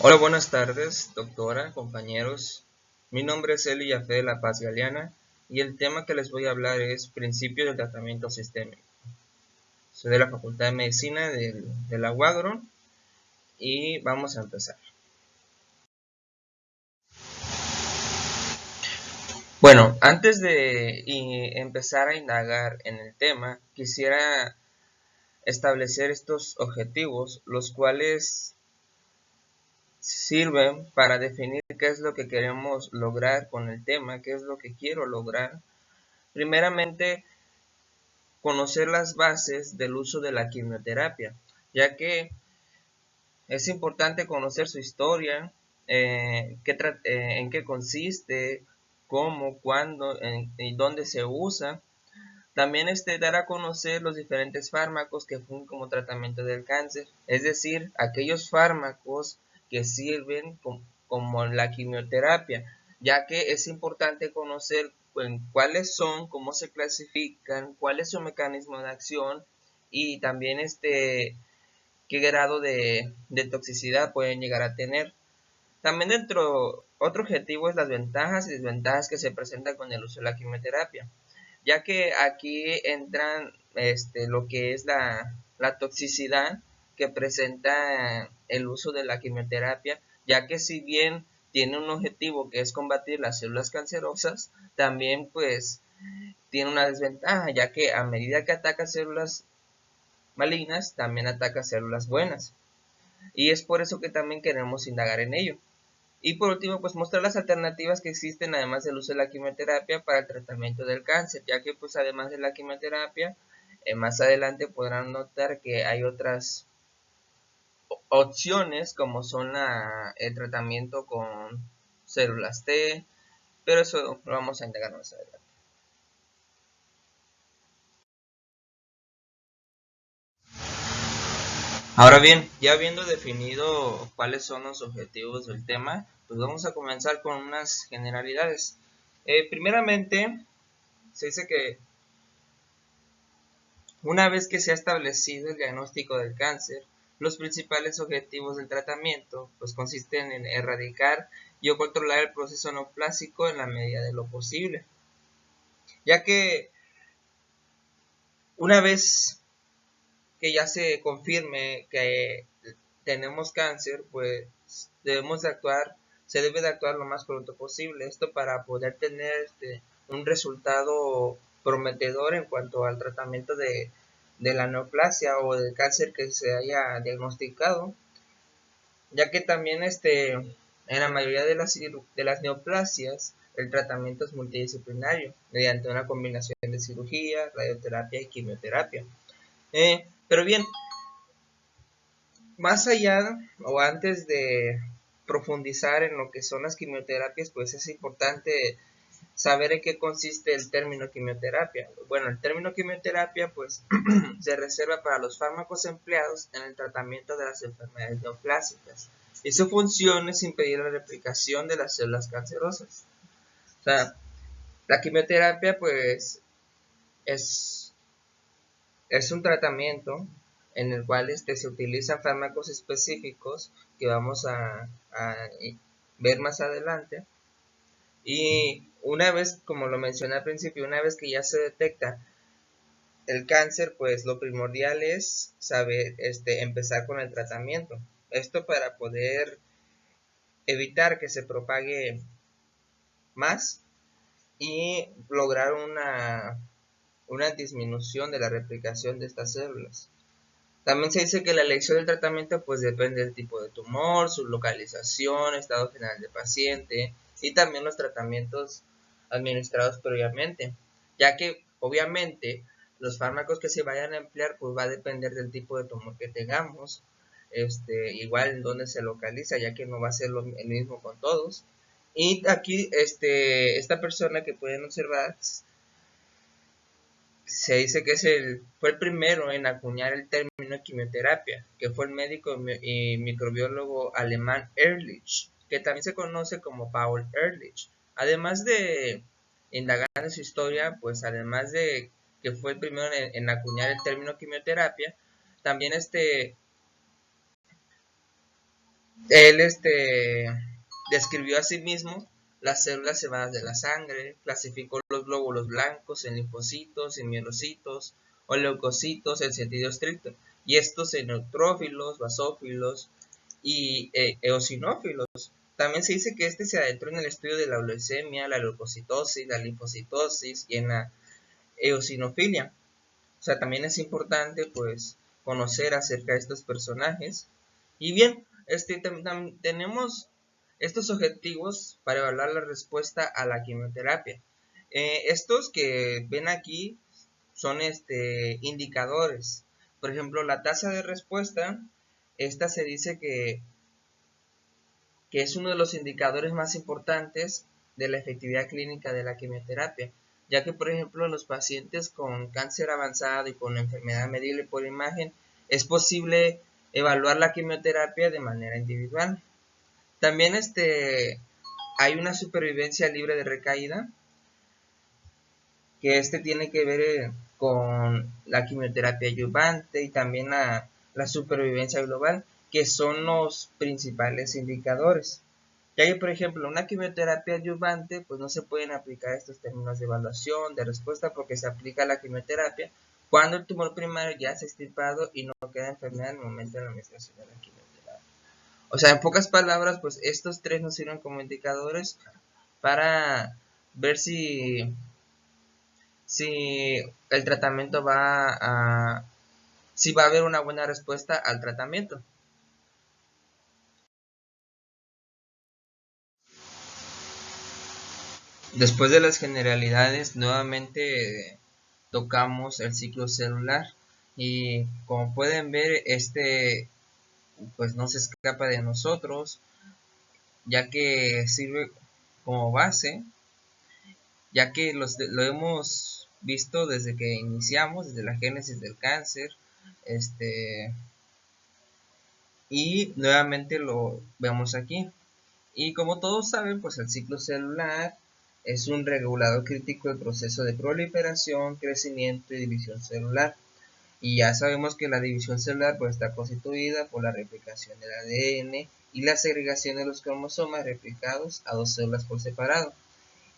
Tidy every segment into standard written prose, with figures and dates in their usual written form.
Hola, buenas tardes, doctora, compañeros. Mi nombre es Eli Yafé de La Paz Galeana y el tema que les voy a hablar es principios del tratamiento sistémico. Soy de la Facultad de Medicina de la UAGRO y vamos a empezar. Bueno, antes de empezar a indagar en el tema, quisiera establecer estos objetivos, los cuales sirven para definir qué es lo que queremos lograr con el tema, qué es lo que quiero lograr. Primeramente, conocer las bases del uso de la quimioterapia, ya que es importante conocer su historia, en qué consiste, cómo, cuándo y dónde se usa. También dar a conocer los diferentes fármacos que funcionan como tratamiento del cáncer, es decir, aquellos fármacos que sirven como la quimioterapia, ya que es importante conocer cuáles son, cómo se clasifican, cuál es su mecanismo de acción y también qué grado de toxicidad pueden llegar a tener. También otro objetivo es las ventajas y desventajas que se presentan con el uso de la quimioterapia, ya que aquí entran lo que es la toxicidad que presenta el uso de la quimioterapia, ya que si bien tiene un objetivo que es combatir las células cancerosas, también pues tiene una desventaja, ya que a medida que ataca células malignas, también ataca células buenas. Y es por eso que también queremos indagar en ello. Y por último, pues mostrar las alternativas que existen además del uso de la quimioterapia para el tratamiento del cáncer, ya que pues además de la quimioterapia, más adelante podrán notar que hay otras opciones como son el tratamiento con células T, pero eso lo vamos a indagar más adelante. Ahora bien, ya habiendo definido cuáles son los objetivos del tema, pues vamos a comenzar con unas generalidades. Primeramente, se dice que una vez que se ha establecido el diagnóstico del cáncer, los principales objetivos del tratamiento pues consisten en erradicar y o controlar el proceso neoplásico en la medida de lo posible, ya que una vez que ya se confirme que tenemos cáncer, pues se debe de actuar lo más pronto posible, esto para poder tener un resultado prometedor en cuanto al tratamiento de la neoplasia o del cáncer que se haya diagnosticado, ya que también en la mayoría de las neoplasias el tratamiento es multidisciplinario mediante una combinación de cirugía, radioterapia y quimioterapia. Pero bien, más allá o antes de profundizar en lo que son las quimioterapias, pues es importante saber en qué consiste el término quimioterapia. Bueno, el término quimioterapia pues se reserva para los fármacos empleados en el tratamiento de las enfermedades neoplásicas y su función es impedir la replicación de las células cancerosas. O sea, la quimioterapia pues es es un tratamiento en el cual se utilizan fármacos específicos que vamos a ver más adelante. Y una vez, como lo mencioné al principio, una vez que ya se detecta el cáncer, pues lo primordial es saber empezar con el tratamiento. Esto para poder evitar que se propague más y lograr una disminución de la replicación de estas células. También se dice que la elección del tratamiento pues depende del tipo de tumor, su localización, estado general del paciente y también los tratamientos administrados previamente, ya que obviamente los fármacos que se vayan a emplear pues va a depender del tipo de tumor que tengamos, igual en dónde se localiza, ya que no va a ser el mismo con todos. Y aquí esta persona que pueden observar se dice que fue el primero en acuñar el término quimioterapia, que fue el médico y microbiólogo alemán Ehrlich, que también se conoce como Paul Ehrlich. Además de indagar en su historia, pues además de que fue el primero en acuñar el término quimioterapia, también Él describió asimismo las células cebadas de la sangre, clasificó los glóbulos blancos en linfocitos, en mielocitos o leucocitos en sentido estricto, y estos en neutrófilos, basófilos y eosinófilos. También se dice que se adentró en el estudio de la leucemia, la leucocitosis, la linfocitosis y en la eosinofilia. O sea, también es importante pues conocer acerca de estos personajes. Y bien, tenemos estos objetivos para evaluar la respuesta a la quimioterapia. Estos que ven aquí son indicadores. Por ejemplo, la tasa de respuesta, esta se dice que es uno de los indicadores más importantes de la efectividad clínica de la quimioterapia, ya que por ejemplo en los pacientes con cáncer avanzado y con enfermedad medible por imagen es posible evaluar la quimioterapia de manera individual. También hay una supervivencia libre de recaída, que tiene que ver con la quimioterapia adyuvante y también la supervivencia global, que son los principales indicadores. Ya que, por ejemplo, una quimioterapia adyuvante, pues no se pueden aplicar estos términos de evaluación, de respuesta, porque se aplica la quimioterapia cuando el tumor primario ya se ha extirpado y no queda enfermedad en el momento de la administración de la quimioterapia. O sea, en pocas palabras, pues estos tres nos sirven como indicadores para ver si el tratamiento si va a haber una buena respuesta al tratamiento. Después de las generalidades, nuevamente tocamos el ciclo celular y como pueden ver, pues no se escapa de nosotros, ya que sirve como base, ya que lo hemos visto desde que iniciamos, desde la génesis del cáncer, y nuevamente lo vemos aquí. Y como todos saben, pues el ciclo celular es un regulador crítico del proceso de proliferación, crecimiento y división celular. Y ya sabemos que la división celular pues, está constituida por la replicación del ADN y la segregación de los cromosomas replicados a dos células por separado.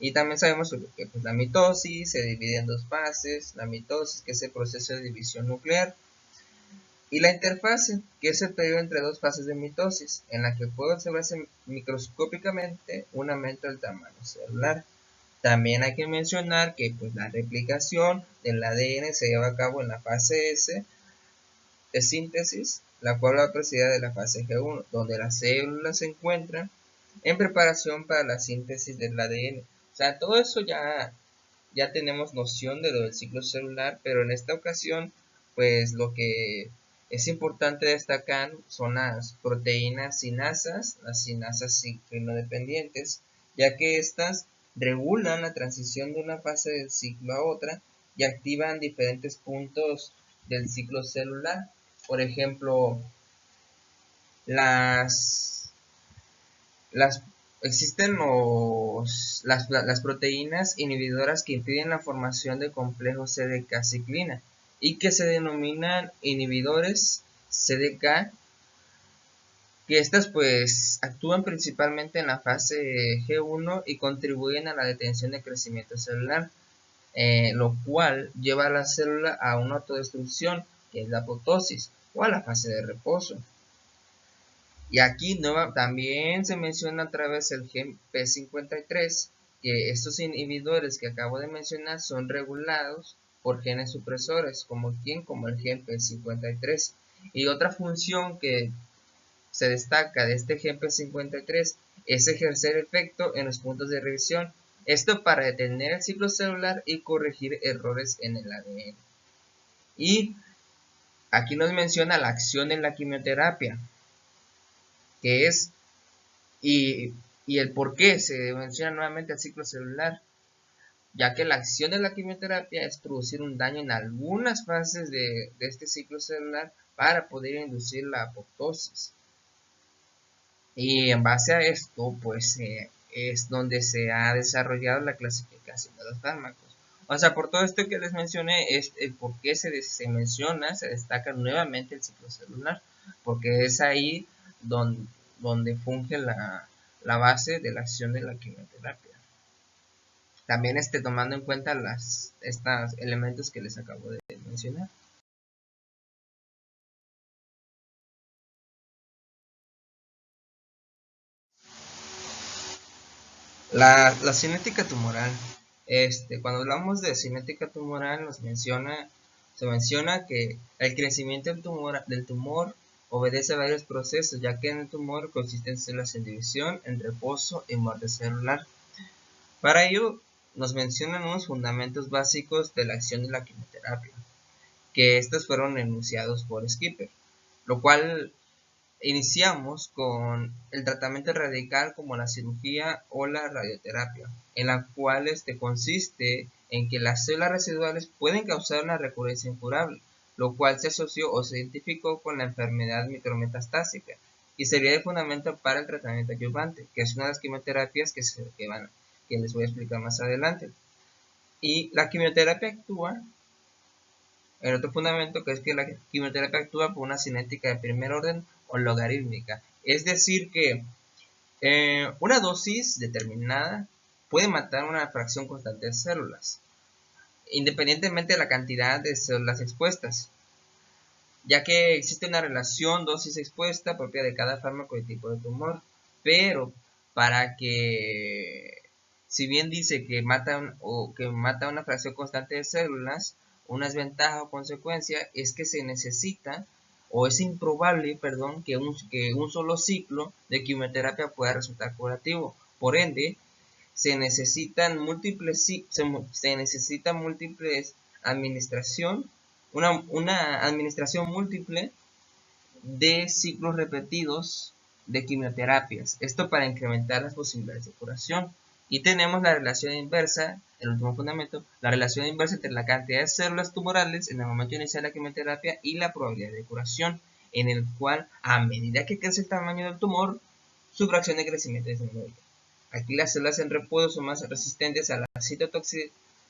Y también sabemos que pues, la mitosis se divide en dos fases, la mitosis que es el proceso de división nuclear y la interfase, que es el periodo entre dos fases de mitosis, en la que puede observarse microscópicamente un aumento del tamaño celular. También hay que mencionar que pues, la replicación del ADN se lleva a cabo en la fase S de síntesis, la cual va precedida de la fase G1, donde las células se encuentran en preparación para la síntesis del ADN. O sea, todo eso ya tenemos noción de lo del ciclo celular, pero en esta ocasión, pues lo que es importante destacar son las proteínas sinasas, las sinasas ciclinodependientes, ya que estas regulan la transición de una fase del ciclo a otra y activan diferentes puntos del ciclo celular. Por ejemplo, las las, existen las proteínas inhibidoras que impiden la formación de complejos CDK-ciclina y que se denominan inhibidores CDK, que estas pues actúan principalmente en la fase G1 y contribuyen a la detención de crecimiento celular, lo cual lleva a la célula a una autodestrucción, que es la apoptosis, o a la fase de reposo. Y aquí también se menciona a través del gen P53 que estos inhibidores que acabo de mencionar son regulados por genes supresores, como el gen P53. Y otra función que se destaca de este gen P53 es ejercer efecto en los puntos de revisión, esto para detener el ciclo celular y corregir errores en el ADN. Y aquí nos menciona la acción en la quimioterapia, que es y, y el por qué se menciona nuevamente el ciclo celular, ya que la acción de la quimioterapia es producir un daño en algunas fases de este ciclo celular para poder inducir la apoptosis. Y en base a esto, pues es donde se ha desarrollado la clasificación de los fármacos. O sea, por todo esto que les mencioné, es el por qué se menciona, se destaca nuevamente el ciclo celular, porque es ahí donde funge la base de la acción de la quimioterapia. También tomando en cuenta estos elementos que les acabo de mencionar. La cinética tumoral. Cuando hablamos de cinética tumoral se menciona que el crecimiento del tumor obedece a varios procesos, ya que en el tumor consisten células en división, en reposo y muerte celular. Para ello, nos mencionan unos fundamentos básicos de la acción de la quimioterapia, que estos fueron enunciados por Skipper, lo cual iniciamos con el tratamiento radical como la cirugía o la radioterapia, en la cual consiste en que las células residuales pueden causar una recurrencia incurable, lo cual se asoció o se identificó con la enfermedad micrometastásica y sería de fundamento para el tratamiento adyuvante, que es una de las quimioterapias que les voy a explicar más adelante. Y la quimioterapia actúa, el otro fundamento, que es que la quimioterapia actúa por una cinética de primer orden o logarítmica, es decir que una dosis determinada puede matar una fracción constante de células, independientemente de la cantidad de células expuestas, ya que existe una relación dosis expuesta propia de cada fármaco y tipo de tumor, pero para que, si bien dice que mata una fracción constante de células, una desventaja o consecuencia es que se necesita, o es improbable, perdón, que un solo ciclo de quimioterapia pueda resultar curativo. Por ende, se necesitan múltiples una administración múltiple de ciclos repetidos de quimioterapias. Esto para incrementar las posibilidades de curación. Y tenemos la relación inversa, el último fundamento, la relación inversa entre la cantidad de células tumorales en el momento de iniciar la quimioterapia y la probabilidad de curación, en el cual, a medida que crece el tamaño del tumor, su fracción de crecimiento disminuye. Aquí las células en reposo son más resistentes a la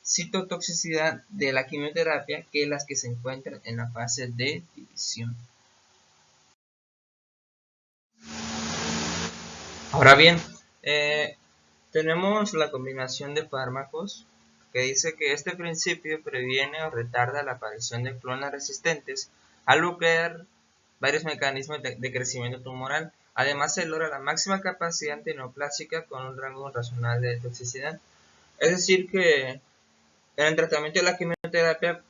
citotoxicidad de la quimioterapia que las que se encuentran en la fase de división. Ahora bien, tenemos la combinación de fármacos que dice que este principio previene o retarda la aparición de clonas resistentes al bloquear varios mecanismos de crecimiento tumoral. Además, se logra la máxima capacidad antineoplásica con un rango razonable de toxicidad. Es decir, que en el tratamiento de la quimioterapia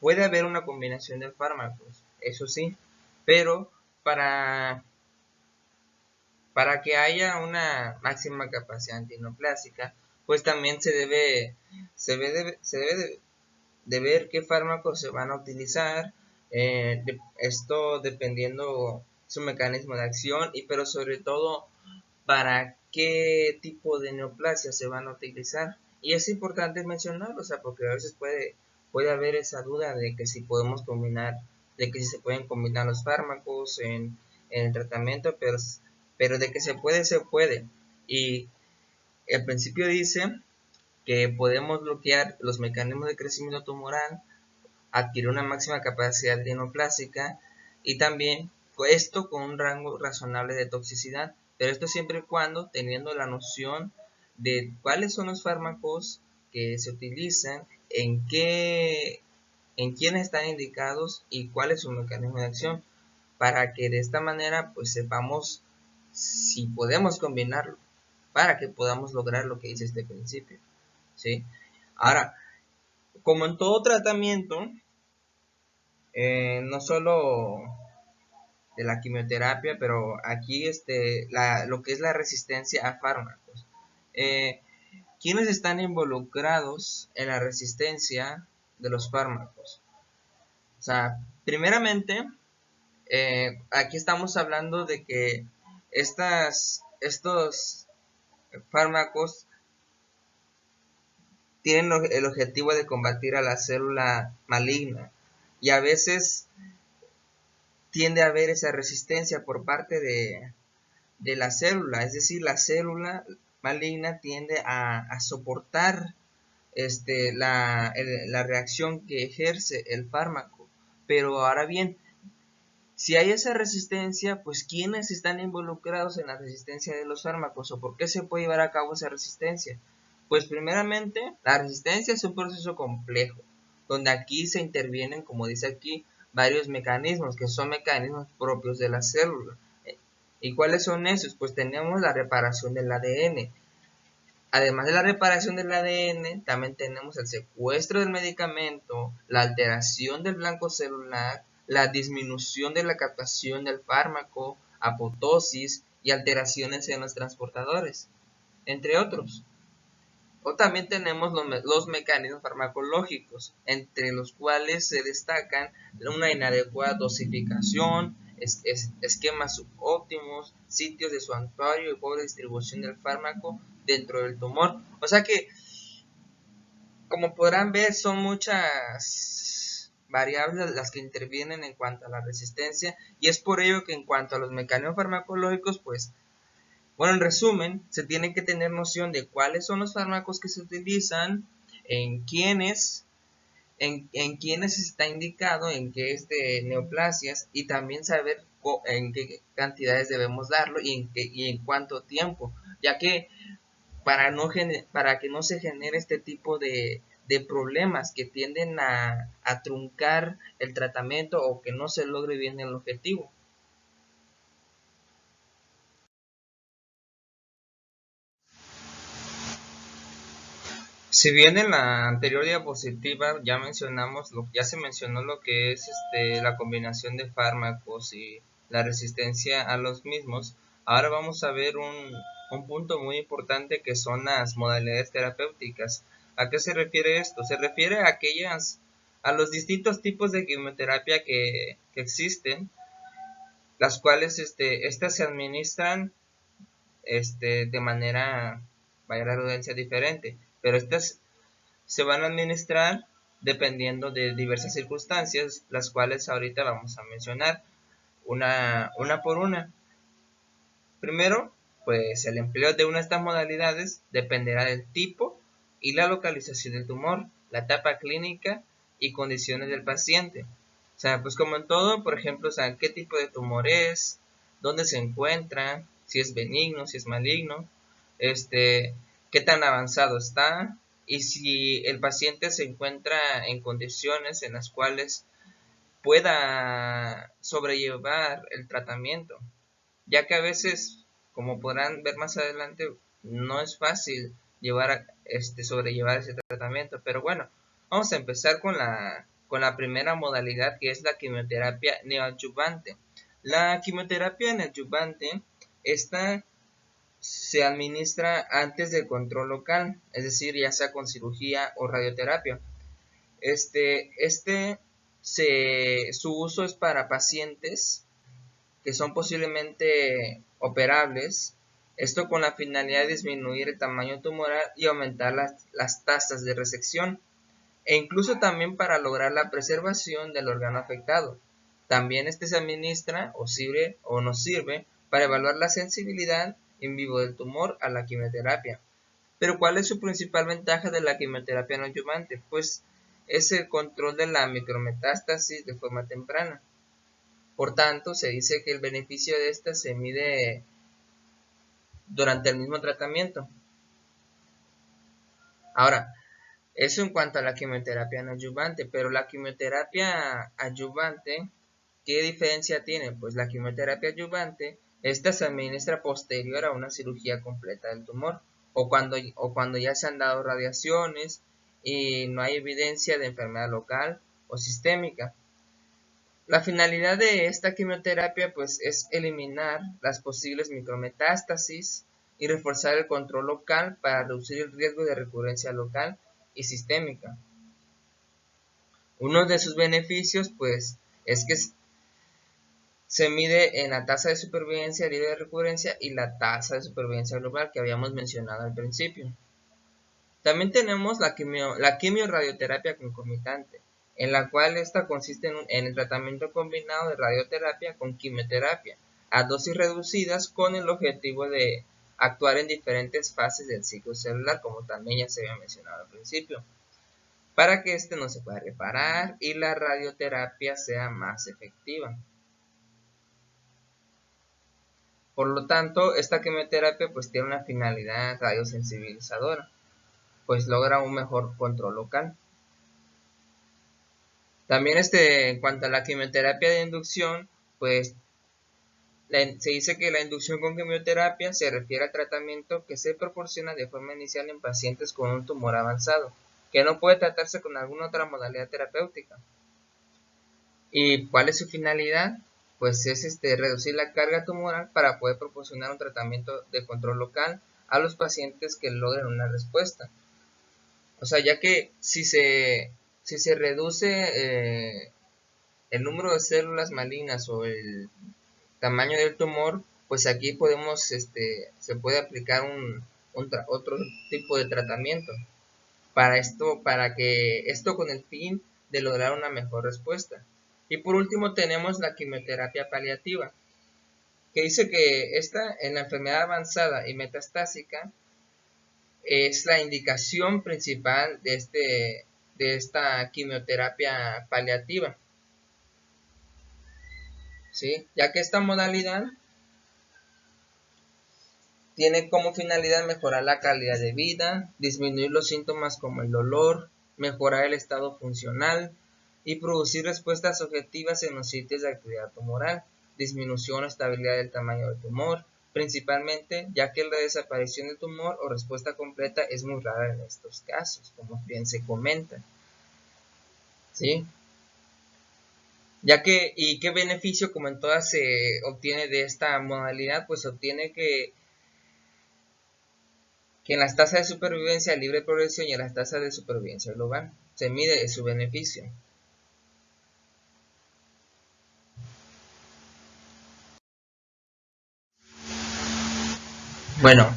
puede haber una combinación de fármacos, eso sí, pero para que haya una máxima capacidad antineoplásica, pues también se debe de ver qué fármacos se van a utilizar, esto dependiendo su mecanismo de acción, pero sobre todo para qué tipo de neoplasia se van a utilizar. Y es importante mencionarlo, o sea, porque a veces puede haber esa duda de que si podemos combinar, de que si se pueden combinar los fármacos en el tratamiento, pero de que se puede. Y el principio dice que podemos bloquear los mecanismos de crecimiento tumoral, adquirir una máxima capacidad neoplásica y también esto con un rango razonable de toxicidad, pero esto siempre y cuando teniendo la noción de cuáles son los fármacos que se utilizan, en quiénes están indicados y cuál es su mecanismo de acción, para que de esta manera pues sepamos si podemos combinarlo, para que podamos lograr lo que dice este principio, ¿sí? Ahora, como en todo tratamiento, no solo de la quimioterapia, pero aquí lo que es la resistencia a fármacos. ¿Quiénes están involucrados en la resistencia de los fármacos? O sea, primeramente, aquí estamos hablando de que estos fármacos tienen el objetivo de combatir a la célula maligna y a veces tiende a haber esa resistencia por parte de la célula, es decir, la célula maligna tiende a soportar la reacción que ejerce el fármaco. Pero ahora bien, Si hay esa resistencia, pues ¿quiénes están involucrados en la resistencia de los fármacos o por qué se puede llevar a cabo esa resistencia? Pues primeramente, la resistencia es un proceso complejo, donde aquí se intervienen, como dice aquí, varios mecanismos, que son mecanismos propios de la célula. ¿Y cuáles son esos? Pues tenemos la reparación del ADN. Además de la reparación del ADN, también tenemos el secuestro del medicamento, la alteración del blanco celular, la disminución de la captación del fármaco, apoptosis y alteraciones en los transportadores, entre otros. O también tenemos los mecanismos farmacológicos, entre los cuales se destacan una inadecuada dosificación, esquemas subóptimos, sitios de santuario y pobre distribución del fármaco dentro del tumor. O sea que, como podrán ver, son muchas variables las que intervienen en cuanto a la resistencia, y es por ello que en cuanto a los mecanismos farmacológicos, pues bueno, en resumen, se tiene que tener noción de cuáles son los fármacos que se utilizan, en quiénes, en quiénes está indicado, en qué neoplasias, y también saber en qué cantidades debemos darlo y en cuánto tiempo, ya que para que no se genere este tipo de problemas que tienden a truncar el tratamiento o que no se logre bien el objetivo. Si bien en la anterior diapositiva ya se mencionó lo que es la combinación de fármacos y la resistencia a los mismos, ahora vamos a ver un punto muy importante que son las modalidades terapéuticas. ¿A qué se refiere esto? Se refiere a los distintos tipos de quimioterapia que existen, las cuales estas se administran de manera, vaya la redundancia, diferente, pero estas se van a administrar dependiendo de diversas circunstancias, las cuales ahorita vamos a mencionar una por una. Primero, pues el empleo de una de estas modalidades dependerá del tipo y la localización del tumor, la etapa clínica y condiciones del paciente. O sea, pues como en todo, por ejemplo, o sea, qué tipo de tumor es, dónde se encuentra, si es benigno, si es maligno, qué tan avanzado está y si el paciente se encuentra en condiciones en las cuales pueda sobrellevar el tratamiento, ya que a veces, como podrán ver más adelante, no es fácil sobrellevar ese tratamiento. Pero bueno, vamos a empezar con la primera modalidad, que es la quimioterapia neoadyuvante. La quimioterapia neoadyuvante, esta se administra antes del control local, es decir, ya sea con cirugía o radioterapia. Su uso es para pacientes que son posiblemente operables, esto con la finalidad de disminuir el tamaño tumoral y aumentar las tasas de resección, e incluso también para lograr la preservación del órgano afectado. También se administra o sirve o nos sirve para evaluar la sensibilidad en vivo del tumor a la quimioterapia. Pero ¿cuál es su principal ventaja de la quimioterapia no adyuvante? Pues es el control de la micrometástasis de forma temprana. Por tanto, se dice que el beneficio de esta se mide durante el mismo tratamiento. Ahora, eso en cuanto a la quimioterapia no adyuvante, pero la quimioterapia adyuvante, ¿qué diferencia tiene? Pues la quimioterapia adyuvante, esta se administra posterior a una cirugía completa del tumor o cuando ya se han dado radiaciones y no hay evidencia de enfermedad local o sistémica. La finalidad de esta quimioterapia pues es eliminar las posibles micrometástasis y reforzar el control local para reducir el riesgo de recurrencia local y sistémica. Uno de sus beneficios pues es que se mide en la tasa de supervivencia libre de recurrencia y la tasa de supervivencia global que habíamos mencionado al principio. También tenemos la quimiorradioterapia concomitante, en la cual esta consiste en el tratamiento combinado de radioterapia con quimioterapia a dosis reducidas con el objetivo de actuar en diferentes fases del ciclo celular, como también ya se había mencionado al principio, para que no se pueda reparar y la radioterapia sea más efectiva. Por lo tanto, esta quimioterapia pues tiene una finalidad radiosensibilizadora, pues logra un mejor control local. También en cuanto a la quimioterapia de inducción, pues se dice que la inducción con quimioterapia se refiere al tratamiento que se proporciona de forma inicial en pacientes con un tumor avanzado, que no puede tratarse con alguna otra modalidad terapéutica. ¿Y cuál es su finalidad? Pues es reducir la carga tumoral para poder proporcionar un tratamiento de control local a los pacientes que logren una respuesta. O sea, ya que si se reduce el número de células malignas o el tamaño del tumor, pues aquí podemos, se puede aplicar otro tipo de tratamiento para que esto con el fin de lograr una mejor respuesta. Y por último tenemos la quimioterapia paliativa, que dice que esta en la enfermedad avanzada y metastásica es la indicación principal de esta quimioterapia paliativa, ¿sí? Ya que esta modalidad tiene como finalidad mejorar la calidad de vida, disminuir los síntomas como el dolor, mejorar el estado funcional y producir respuestas objetivas en los sitios de actividad tumoral, disminución o estabilidad del tamaño del tumor, principalmente ya que la desaparición del tumor o respuesta completa es muy rara en estos casos, como bien se comenta, ¿sí? ¿Y qué beneficio, como en todas se obtiene de esta modalidad? Pues se obtiene que en las tasas de supervivencia libre de progresión y en las tasas de supervivencia global se mide su beneficio. Bueno,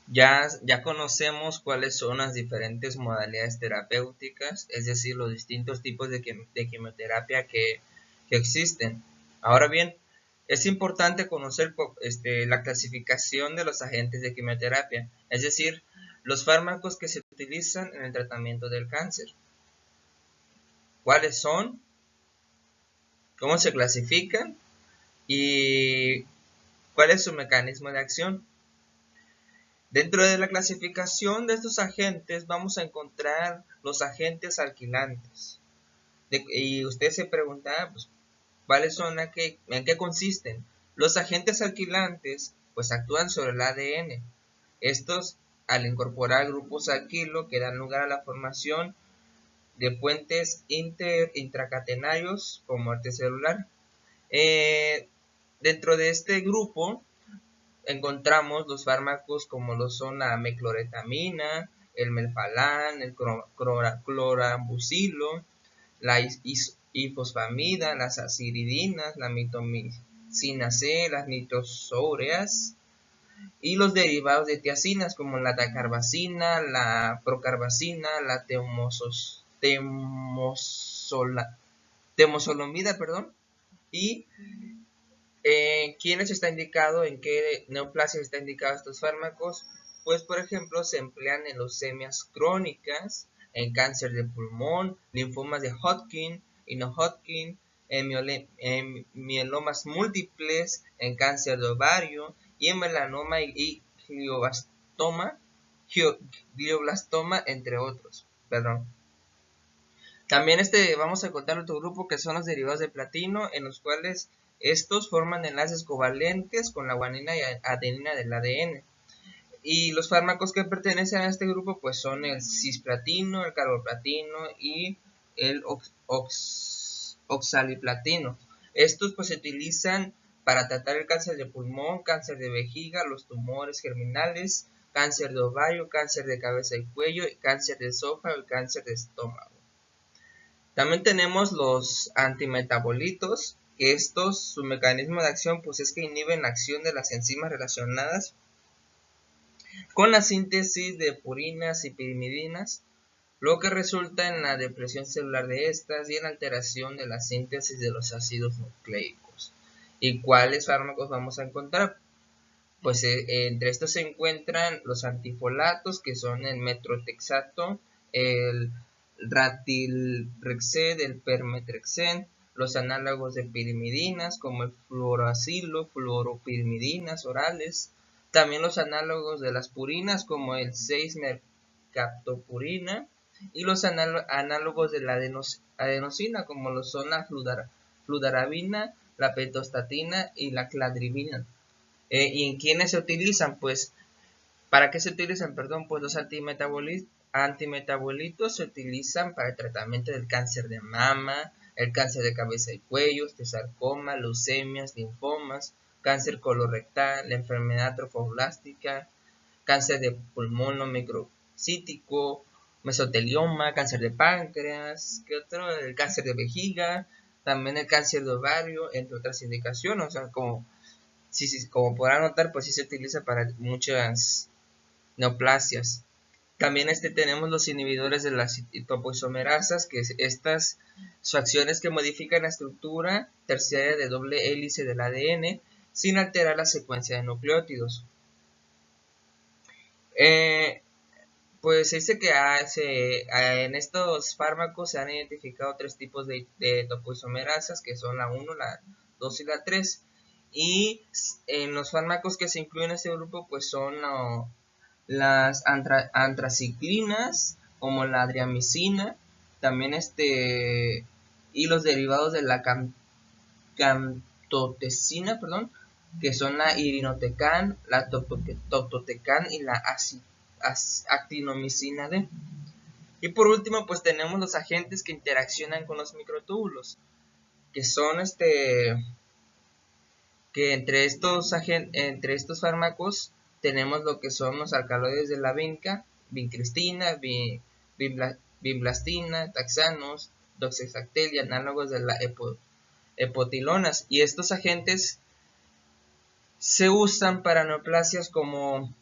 ya conocemos cuáles son las diferentes modalidades terapéuticas, es decir, los distintos tipos de quimioterapia que existen. Ahora bien, es importante conocer la clasificación de los agentes de quimioterapia, es decir, los fármacos que se utilizan en el tratamiento del cáncer. ¿Cuáles son? ¿Cómo se clasifican? ¿Y cuál es su mecanismo de acción? Dentro de la clasificación de estos agentes vamos a encontrar los agentes alquilantes. Y usted se pregunta, pues, ¿cuáles son? ¿En qué consisten? Los agentes alquilantes pues actúan sobre el ADN. Estos, al incorporar grupos alquilo que dan lugar a la formación de puentes intracatenarios con muerte celular. Dentro de este grupo encontramos los fármacos como lo son la mecloretamina, el melphalan, el clorambucilo, la ifosfamida, las aciridinas, la mitomicina C, las nitrosoureas y los derivados de tiacinas como la dacarbazina, la procarbazina, la temozolomida, y ¿quiénes está indicado, en qué neoplasias está indicado estos fármacos? Pues por ejemplo se emplean en leucemias crónicas, en cáncer de pulmón, linfomas de Hodgkin y no Hodgkin, en mielomas múltiples, en cáncer de ovario y en melanoma y glioblastoma, entre otros. También vamos a contar otro grupo que son los derivados de platino, en los cuales estos forman enlaces covalentes con la guanina y adenina del ADN. Y los fármacos que pertenecen a este grupo pues son el cisplatino, el carboplatino y el oxaliplatino. Estos pues se utilizan para tratar el cáncer de pulmón, cáncer de vejiga, los tumores germinales, cáncer de ovario, cáncer de cabeza y cuello, cáncer de esófago y cáncer de estómago. También tenemos los antimetabolitos, que su mecanismo de acción pues es que inhiben la acción de las enzimas relacionadas con la síntesis de purinas y pirimidinas, lo que resulta en la depresión celular de estas y en la alteración de la síntesis de los ácidos nucleicos. ¿Y cuáles fármacos vamos a encontrar? Pues entre estos se encuentran los antifolatos, que son el metrotexato, el ratilrexed, el permetrexed, los análogos de pirimidinas como el fluoroacilo, fluoropirimidinas orales, también los análogos de las purinas como el 6-mercaptopurina y los análogos de la adenosina como lo son la fludarabina, la petostatina y la cladribina. ¿Y en quiénes se utilizan? Pues, ¿para qué se utilizan? Perdón, pues los antimetabolitos se utilizan para el tratamiento del cáncer de mama, el cáncer de cabeza y cuello, sarcoma, leucemias, linfomas, cáncer colorectal, la enfermedad trofoblástica, cáncer de pulmón no microcítico, mesotelioma, cáncer de páncreas, ¿qué otro? El cáncer de vejiga, también el cáncer de ovario, entre otras indicaciones. O sea, como podrán notar, pues sí se utiliza para muchas neoplasias. También tenemos los inhibidores de las topoisomerasas, que estas son acciones que modifican la estructura terciaria de doble hélice del ADN sin alterar la secuencia de nucleótidos. Pues se dice que en estos fármacos se han identificado 3 tipos de topoisomerasas, que son la 1, la 2 y la 3. Y en los fármacos que se incluyen en este grupo, pues son las antraciclinas, como la adriamicina, también y los derivados de la camtotecina, que son la irinotecan, la tototecan y la actinomicina D. Y por último, pues tenemos los agentes que interaccionan con los microtúbulos, que son que entre estos fármacos tenemos lo que son los alcaloides de la vincristina, vimblastina, taxanos, doxyzactel y análogos de la epotilonas. Y estos agentes se usan para neoplasias como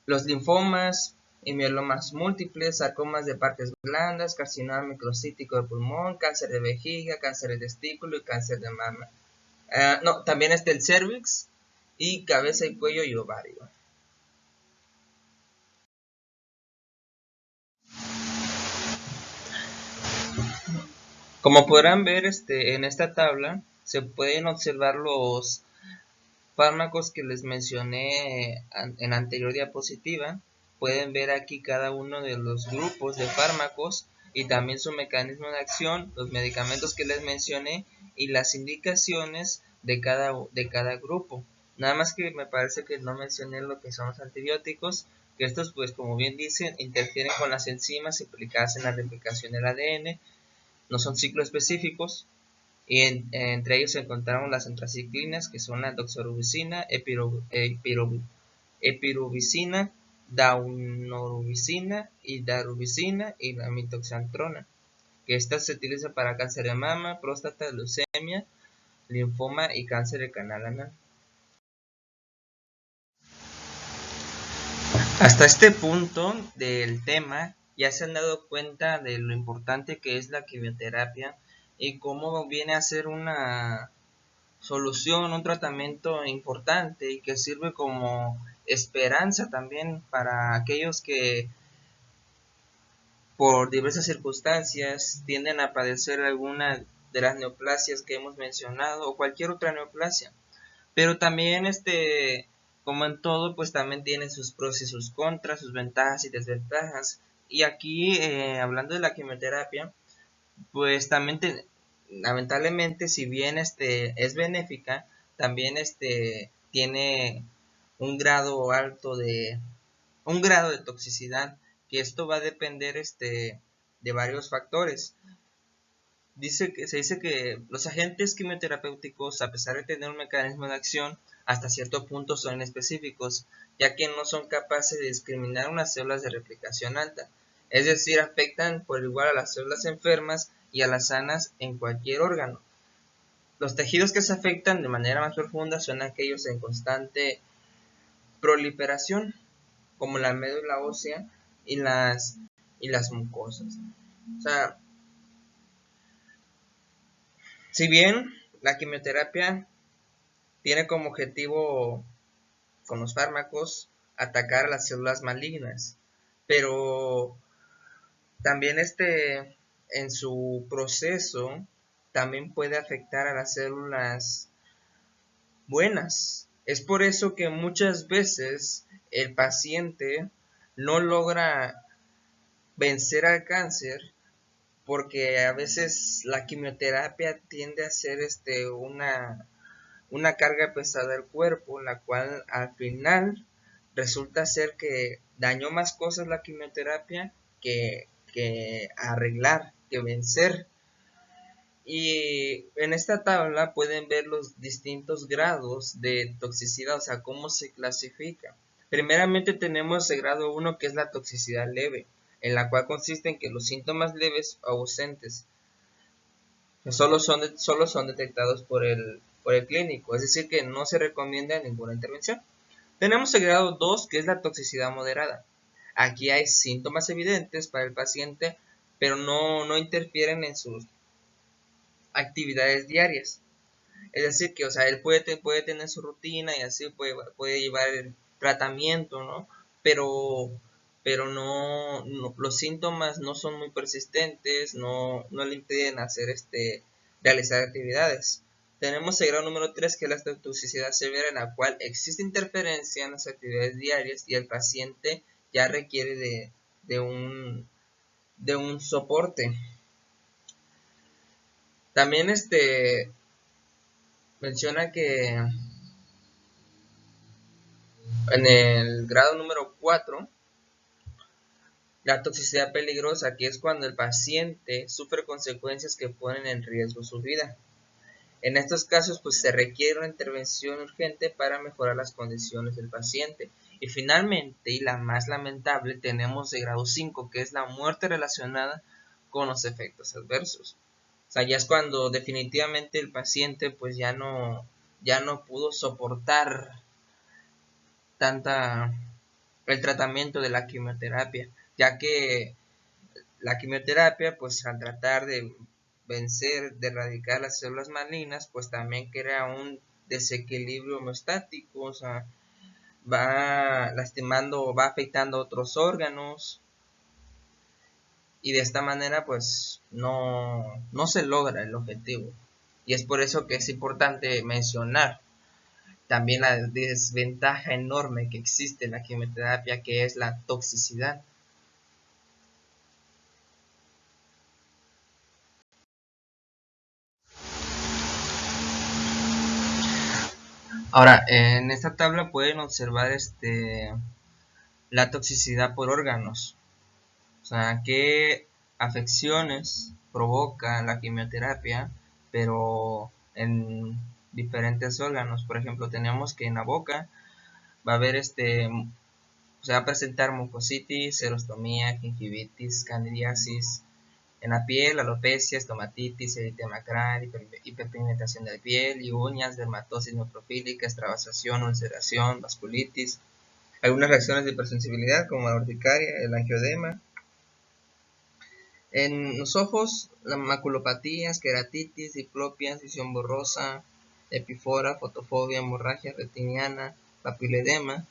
los linfomas y mielomas múltiples, sarcomas de partes blandas, carcinoma microcítico de pulmón, cáncer de vejiga, cáncer de testículo y cáncer de mama. También está el cervix y cabeza y cuello y ovario. Como podrán ver en esta tabla, se pueden observar los fármacos que les mencioné en la anterior diapositiva. Pueden ver aquí cada uno de los grupos de fármacos y también su mecanismo de acción, los medicamentos que les mencioné y las indicaciones de cada grupo. Nada más que me parece que no mencioné lo que son los antibióticos, que estos, pues como bien dicen, interfieren con las enzimas implicadas en la replicación del ADN, no son cicloespecíficos, y entre ellos encontramos las antraciclinas, que son la doxorubicina, epirubicina, daunorubicina y darubicina y la mitoxantrona, que estas se utilizan para cáncer de mama, próstata, leucemia, linfoma y cáncer de canal anal. Hasta este punto del tema ya se han dado cuenta de lo importante que es la quimioterapia y cómo viene a ser una solución, un tratamiento importante y que sirve como esperanza también para aquellos que por diversas circunstancias tienden a padecer alguna de las neoplasias que hemos mencionado o cualquier otra neoplasia. Pero también como en todo, pues también tiene sus pros y sus contras, sus ventajas y desventajas. Y aquí, hablando de la quimioterapia, pues también lamentablemente, si bien es benéfica, también tiene un grado de toxicidad, que esto va a depender de varios factores. Se dice que los agentes quimioterapéuticos, a pesar de tener un mecanismo de acción, hasta cierto punto son específicos, ya que no son capaces de discriminar unas células de replicación alta, es decir, afectan por igual a las células enfermas y a las sanas en cualquier órgano. Los tejidos que se afectan de manera más profunda son aquellos en constante proliferación, como la médula ósea y las mucosas. O sea, si bien la quimioterapia tiene como objetivo con los fármacos atacar a las células malignas, pero también en su proceso también puede afectar a las células buenas. Es por eso que muchas veces el paciente no logra vencer al cáncer, porque a veces la quimioterapia tiende a ser una carga pesada al cuerpo, la cual al final resulta ser que dañó más cosas la quimioterapia que arreglar, que vencer. Y en esta tabla pueden ver los distintos grados de toxicidad, o sea, cómo se clasifica. Primeramente tenemos el grado 1, que es la toxicidad leve, en la cual consiste en que los síntomas leves o ausentes solo son detectados por el clínico, es decir, que no se recomienda ninguna intervención. Tenemos el grado 2, que es la toxicidad moderada. Aquí hay síntomas evidentes para el paciente, pero no interfieren en sus actividades diarias. Es decir, que, o sea, él puede tener su rutina y así puede llevar el tratamiento, ¿no? Pero, pero no, los síntomas no son muy persistentes, no le impiden hacer realizar actividades. Tenemos el grado número 3, que es la toxicidad severa, en la cual existe interferencia en las actividades diarias y el paciente ya requiere de un soporte. También menciona que en el grado número 4, la toxicidad peligrosa, que es cuando el paciente sufre consecuencias que ponen en riesgo su vida. En estos casos, pues se requiere una intervención urgente para mejorar las condiciones del paciente. Y finalmente, y la más lamentable, tenemos el grado 5, que es la muerte relacionada con los efectos adversos. O sea, ya es cuando definitivamente el paciente pues ya no pudo soportar tanta el tratamiento de la quimioterapia, ya que la quimioterapia, pues al tratar de vencer, de erradicar las células malignas, pues también crea un desequilibrio homeostático, o sea, va lastimando, va afectando a otros órganos, y de esta manera pues no se logra el objetivo. Y es por eso que es importante mencionar también la desventaja enorme que existe en la quimioterapia, que es la toxicidad. Ahora, en esta tabla pueden observar la toxicidad por órganos. O sea, qué afecciones provoca la quimioterapia, pero en diferentes órganos. Por ejemplo, tenemos que en la boca va a haber se va a presentar mucositis, serostomía, gingivitis, candidiasis. En la piel, alopecia, estomatitis, eritema acral, hiperpigmentación de la piel y uñas, dermatosis neutrofílica, extravasación, ulceración, vasculitis. Algunas reacciones de hipersensibilidad como la urticaria, el angiodema. En los ojos, la maculopatías, queratitis, diplopias, visión borrosa, epifora, fotofobia, hemorragia retiniana, papiledema.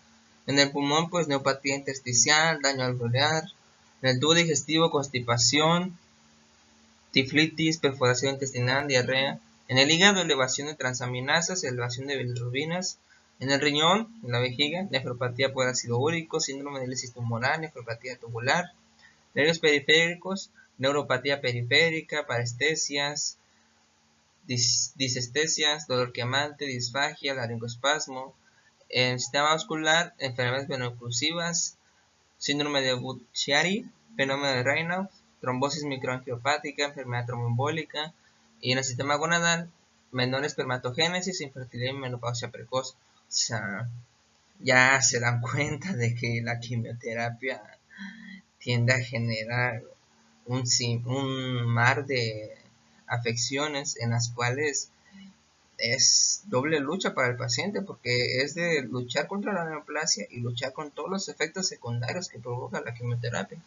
En el pulmón, pues neopatía intersticial, daño alveolar. En el tubo digestivo, constipación, tiflitis, perforación intestinal, diarrea. En el hígado, elevación de transaminasas, elevación de bilirrubinas. En el riñón, en la vejiga, nefropatía por ácido úrico, síndrome de lisis tumoral, nefropatía tubular. Nervios periféricos, neuropatía periférica, parestesias, disestesias, dolor quemante, disfagia, laringoespasmo. En el sistema vascular, enfermedades veno-oclusivas, síndrome de Budd-Chiari, fenómeno de Raynaud, trombosis microangiopática, enfermedad tromboembólica. Y en el sistema gonadal, menor espermatogénesis, infertilidad y menopausia precoz. O sea, ya se dan cuenta de que la quimioterapia tiende a generar un mar de afecciones en las cuales es doble lucha para el paciente, porque es de luchar contra la neoplasia y luchar con todos los efectos secundarios que provoca la quimioterapia.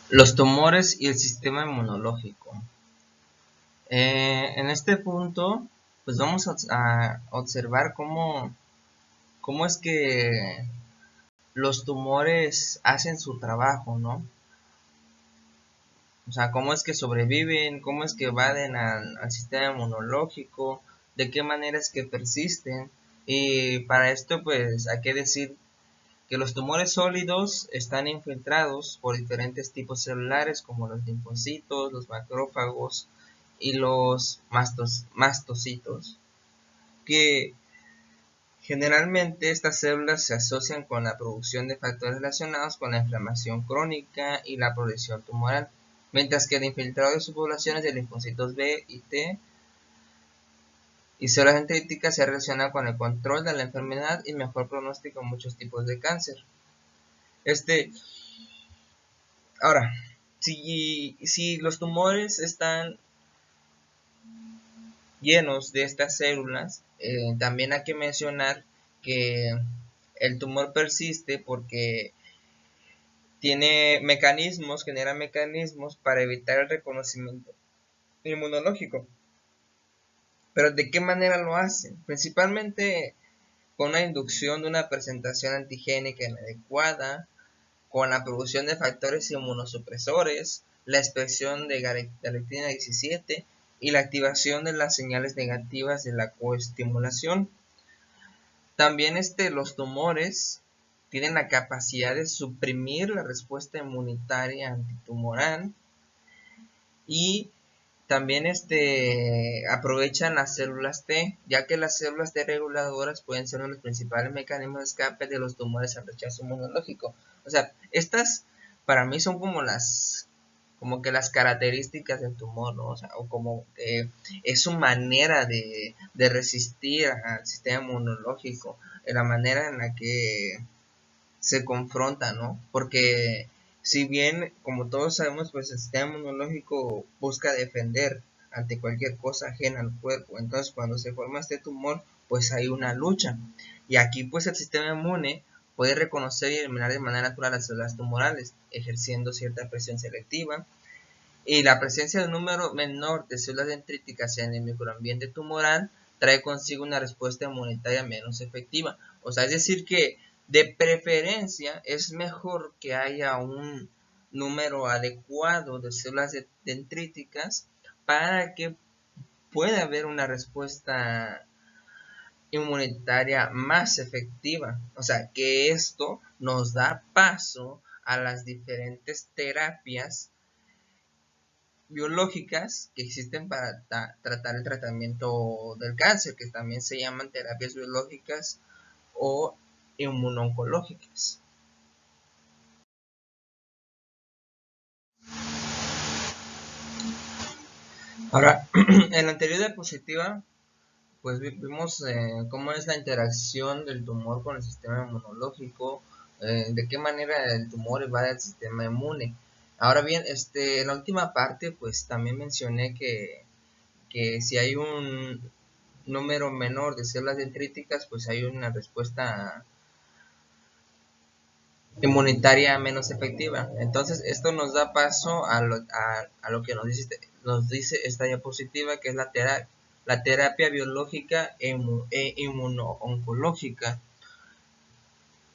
Los tumores y el sistema inmunológico. En este punto, pues vamos a observar cómo es que los tumores hacen su trabajo, ¿no? O sea, cómo es que sobreviven, cómo es que evaden al sistema inmunológico, de qué manera es que persisten. Y para esto, pues, hay que decir que los tumores sólidos están infiltrados por diferentes tipos celulares como los linfocitos, los macrófagos y los mastocitos, que generalmente estas células se asocian con la producción de factores relacionados con la inflamación crónica y la progresión tumoral, mientras que el infiltrado de subpoblaciones de linfocitos B y T y células dendríticas se relaciona con el control de la enfermedad y mejor pronóstico en muchos tipos de cáncer. Ahora, si los tumores están llenos de estas células, también hay que mencionar que el tumor persiste porque genera mecanismos para evitar el reconocimiento inmunológico. Pero ¿de qué manera lo hacen? Principalmente con la inducción de una presentación antigénica inadecuada, con la producción de factores inmunosupresores, la expresión de galectina 17 y la activación de las señales negativas de la coestimulación. También los tumores tienen la capacidad de suprimir la respuesta inmunitaria antitumoral y también aprovechan las células T, ya que las células T reguladoras pueden ser uno de los principales mecanismos de escape de los tumores al rechazo inmunológico. O sea, estas para mí son como que las características del tumor, ¿no? O sea, o como que es su manera de resistir al sistema inmunológico, la manera en la que se confronta, ¿no? Porque si bien, como todos sabemos, pues el sistema inmunológico busca defender ante cualquier cosa ajena al cuerpo. Entonces, cuando se forma este tumor, pues hay una lucha. Y aquí, pues el sistema inmune puede reconocer y eliminar de manera natural las células tumorales, ejerciendo cierta presión selectiva. Y la presencia de un número menor de células dendríticas en el microambiente tumoral trae consigo una respuesta inmunitaria menos efectiva. O sea, es decir que de preferencia es mejor que haya un número adecuado de células dendríticas para que pueda haber una respuesta inmunitaria más efectiva. O sea, que esto nos da paso a las diferentes terapias biológicas que existen para tratar el tratamiento del cáncer, que también se llaman terapias biológicas o inmunoncológicas. Ahora, en la anterior diapositiva, pues vimos cómo es la interacción del tumor con el sistema inmunológico, de qué manera el tumor invade el sistema inmune. Ahora bien, en la última parte, pues también mencioné que si hay un número menor de células dendríticas, pues hay una respuesta inmunitaria menos efectiva. Entonces, esto nos da paso a lo que nos dice esta diapositiva, que es la terapia biológica e inmunooncológica.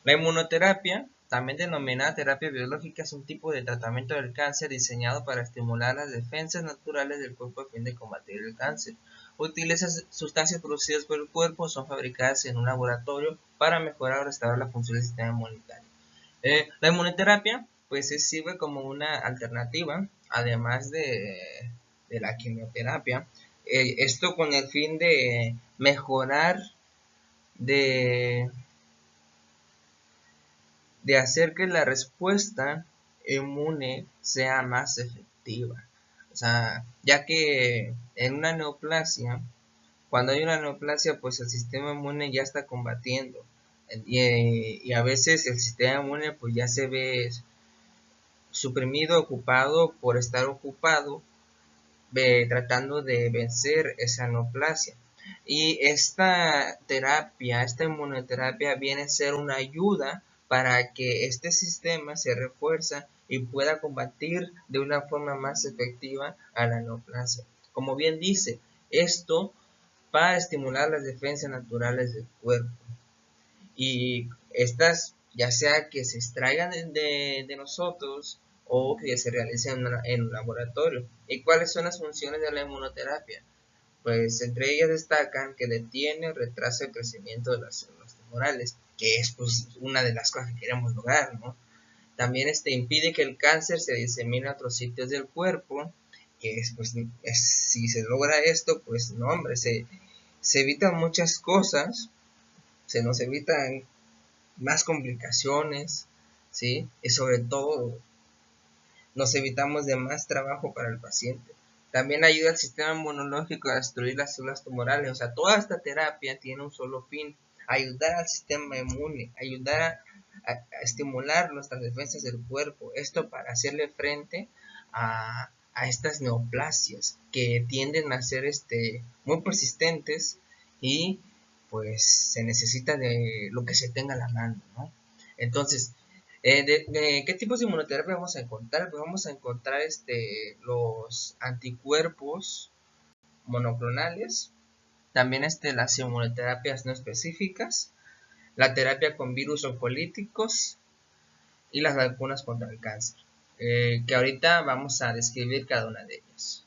La inmunoterapia, también denominada terapia biológica, es un tipo de tratamiento del cáncer diseñado para estimular las defensas naturales del cuerpo a fin de combatir el cáncer. Utiliza sustancias producidas por el cuerpo, son fabricadas en un laboratorio para mejorar o restaurar la función del sistema inmunitario. La inmunoterapia pues sirve como una alternativa, además de la quimioterapia. Esto con el fin de mejorar, de hacer que la respuesta inmune sea más efectiva. O sea, ya que en una neoplasia, cuando hay una neoplasia, pues el sistema inmune ya está combatiendo. Y a veces el sistema inmune pues ya se ve suprimido, ocupado por estar ocupado tratando de vencer esa neoplasia. Y esta terapia, esta inmunoterapia viene a ser una ayuda para que este sistema se refuerza y pueda combatir de una forma más efectiva a la neoplasia. Como bien dice, esto para estimular las defensas naturales del cuerpo. Y estas ya sea que se extraigan de nosotros o que se realicen en un laboratorio. ¿Y cuáles son las funciones de la inmunoterapia? Pues entre ellas destacan que detiene o retrasa el crecimiento de las células tumorales, que es pues una de las cosas que queremos lograr, ¿no? También impide que el cáncer se disemine a otros sitios del cuerpo, que es, pues, si se logra esto, pues no, hombre, se evitan muchas cosas, se nos evitan más complicaciones, ¿sí? Y sobre todo, nos evitamos de más trabajo para el paciente. También ayuda al sistema inmunológico a destruir las células tumorales. O sea, toda esta terapia tiene un solo fin: ayudar al sistema inmune, ayudar a estimular nuestras defensas del cuerpo. Esto para hacerle frente a estas neoplasias que tienden a ser muy persistentes, y pues se necesita de lo que se tenga a la mano, ¿no? Entonces, ¿de qué tipos de inmunoterapia vamos a encontrar? Pues vamos a encontrar los anticuerpos monoclonales, también las inmunoterapias no específicas, la terapia con virus oncolíticos y las vacunas contra el cáncer, que ahorita vamos a describir cada una de ellas.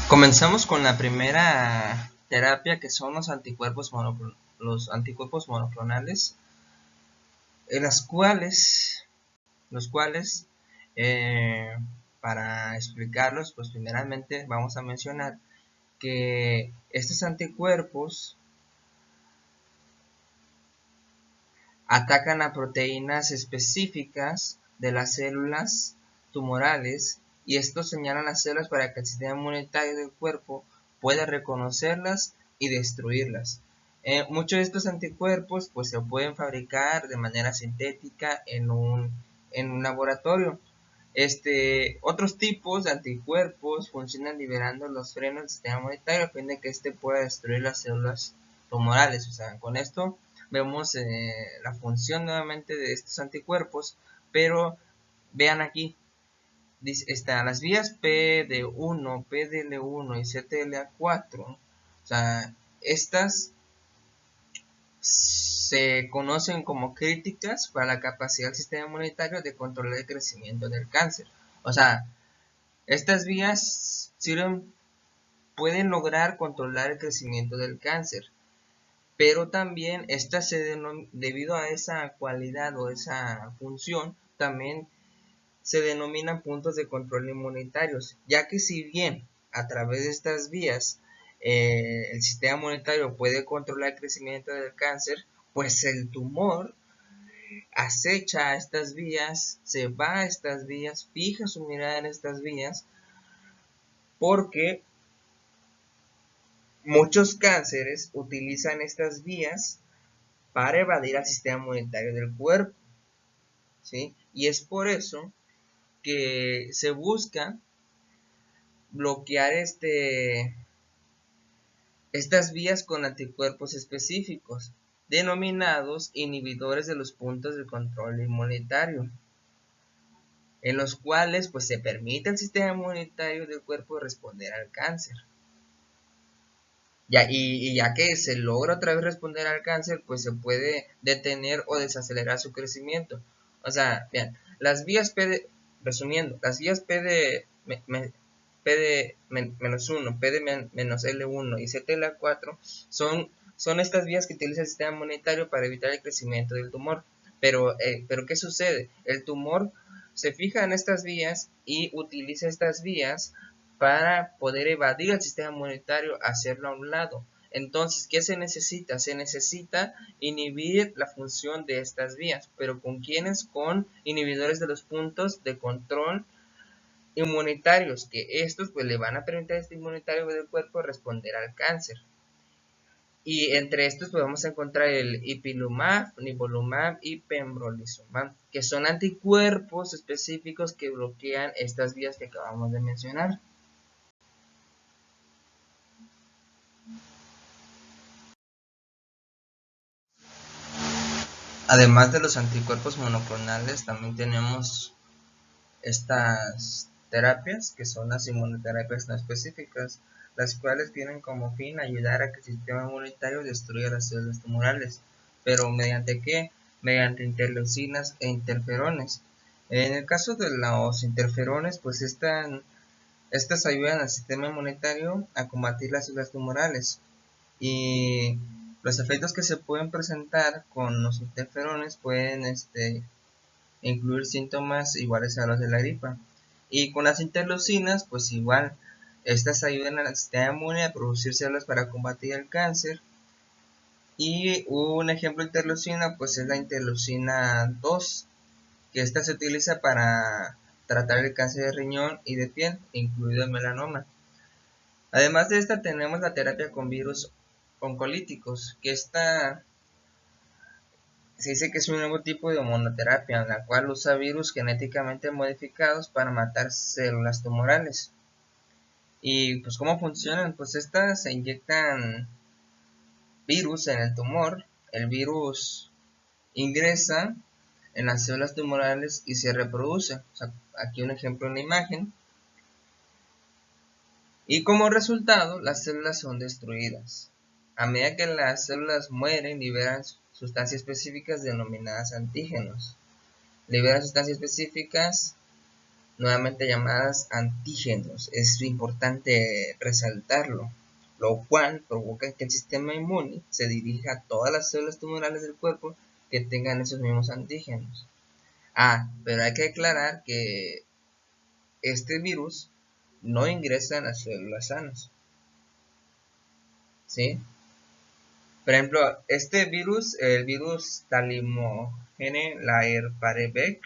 Comenzamos con la primera terapia, que son los anticuerpos monoclonales, en los cuales para explicarlos, pues primeramente vamos a mencionar que estos anticuerpos atacan a proteínas específicas de las células tumorales, y estos señalan las células para que el sistema inmunitario del cuerpo pueda reconocerlas y destruirlas. Muchos de estos anticuerpos pues se pueden fabricar de manera sintética en un laboratorio. Otros tipos de anticuerpos funcionan liberando los frenos del sistema inmunitario a fin de que pueda destruir las células tumorales. O sea, con esto vemos la función nuevamente de estos anticuerpos, pero vean aquí, están las vías PD1, PDL1 y CTLA4. O sea, estas se conocen como críticas para la capacidad del sistema inmunitario de controlar el crecimiento del cáncer. O sea, estas vías pueden lograr controlar el crecimiento del cáncer, pero también estas debido a esa cualidad o esa función, también se denominan puntos de control inmunitarios, ya que si bien a través de estas vías el sistema inmunitario puede controlar el crecimiento del cáncer, pues el tumor acecha a estas vías, se va a estas vías, fija su mirada en estas vías, porque muchos cánceres utilizan estas vías para evadir al sistema inmunitario del cuerpo, ¿sí? Y es por eso que se busca bloquear estas vías con anticuerpos específicos, denominados inhibidores de los puntos de control inmunitario, en los cuales pues se permite al sistema inmunitario del cuerpo responder al cáncer. Y ya que se logra otra vez responder al cáncer, pues se puede detener o desacelerar su crecimiento. O sea, vean, las vías resumiendo, las vías PD-1, PD-L1 y CTLA4 son estas vías que utiliza el sistema inmunitario para evitar el crecimiento del tumor. Pero ¿qué sucede? El tumor se fija en estas vías y utiliza estas vías para poder evadir al sistema inmunitario, hacerlo a un lado. Entonces, ¿qué se necesita? Se necesita inhibir la función de estas vías, pero ¿con quiénes? Con inhibidores de los puntos de control inmunitarios, que estos pues le van a permitir a este inmunitario del cuerpo responder al cáncer. Y entre estos podemos encontrar el ipilimumab, nivolumab y pembrolizumab, que son anticuerpos específicos que bloquean estas vías que acabamos de mencionar. Además de los anticuerpos monoclonales, también tenemos estas terapias que son las inmunoterapias no específicas, las cuales tienen como fin ayudar a que el sistema inmunitario destruya las células tumorales. ¿Pero mediante qué? Mediante interleucinas e interferones. En el caso de los interferones, pues estas ayudan al sistema inmunitario a combatir las células tumorales. Y los efectos que se pueden presentar con los interferones pueden incluir síntomas iguales a los de la gripa. Y con las interleucinas, pues igual, estas ayudan al sistema inmune a producir células para combatir el cáncer. Y un ejemplo de interleucina, pues es la interleucina 2, que esta se utiliza para tratar el cáncer de riñón y de piel, incluido el melanoma. Además de esta, tenemos la terapia con virus oncolíticos, que esta se dice que es un nuevo tipo de inmunoterapia en la cual usa virus genéticamente modificados para matar células tumorales. Y pues ¿cómo funcionan? Pues estas se inyectan virus en el tumor, el virus ingresa en las células tumorales y se reproduce. O sea, aquí un ejemplo en la imagen. Y como resultado, las células son destruidas. A medida que las células mueren, liberan sustancias específicas denominadas antígenos. Liberan sustancias específicas, nuevamente llamadas antígenos. Es importante resaltarlo, lo cual provoca que el sistema inmune se dirija a todas las células tumorales del cuerpo que tengan esos mismos antígenos. Pero hay que aclarar que este virus no ingresa en las células sanas. ¿Sí? Por ejemplo, este virus, el virus Talimogene Laerparebec,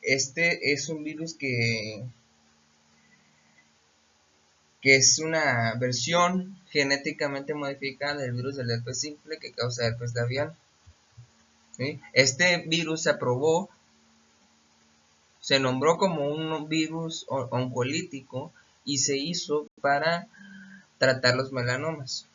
este es un virus que es una versión genéticamente modificada del virus del herpes simple que causa herpes labial. ¿Sí? Este virus se nombró como un virus oncolítico y se hizo para tratar los melanomas.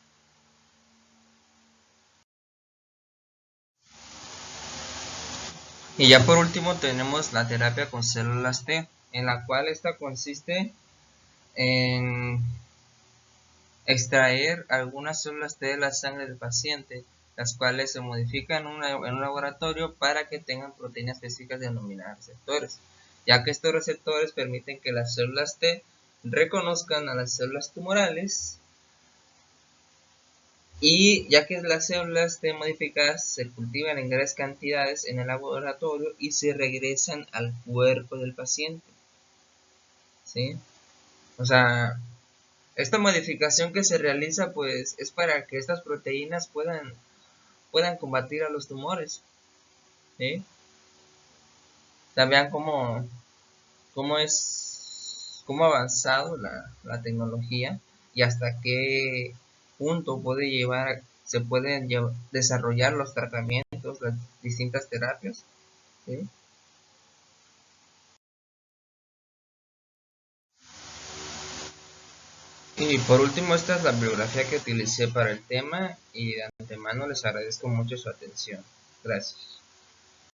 Y ya por último tenemos la terapia con células T, en la cual esta consiste en extraer algunas células T de la sangre del paciente, las cuales se modifican en un laboratorio para que tengan proteínas específicas denominadas receptores, ya que estos receptores permiten que las células T reconozcan a las células tumorales, y ya que las células T modificadas se cultivan en grandes cantidades en el laboratorio y se regresan al cuerpo del paciente. ¿Sí? O sea, esta modificación que se realiza pues es para que estas proteínas puedan combatir a los tumores. ¿Sí? También cómo ha avanzado la tecnología y hasta qué punto se pueden desarrollar los tratamientos, las distintas terapias. ¿Sí? Y por último, esta es la bibliografía que utilicé para el tema y de antemano les agradezco mucho su atención. Gracias.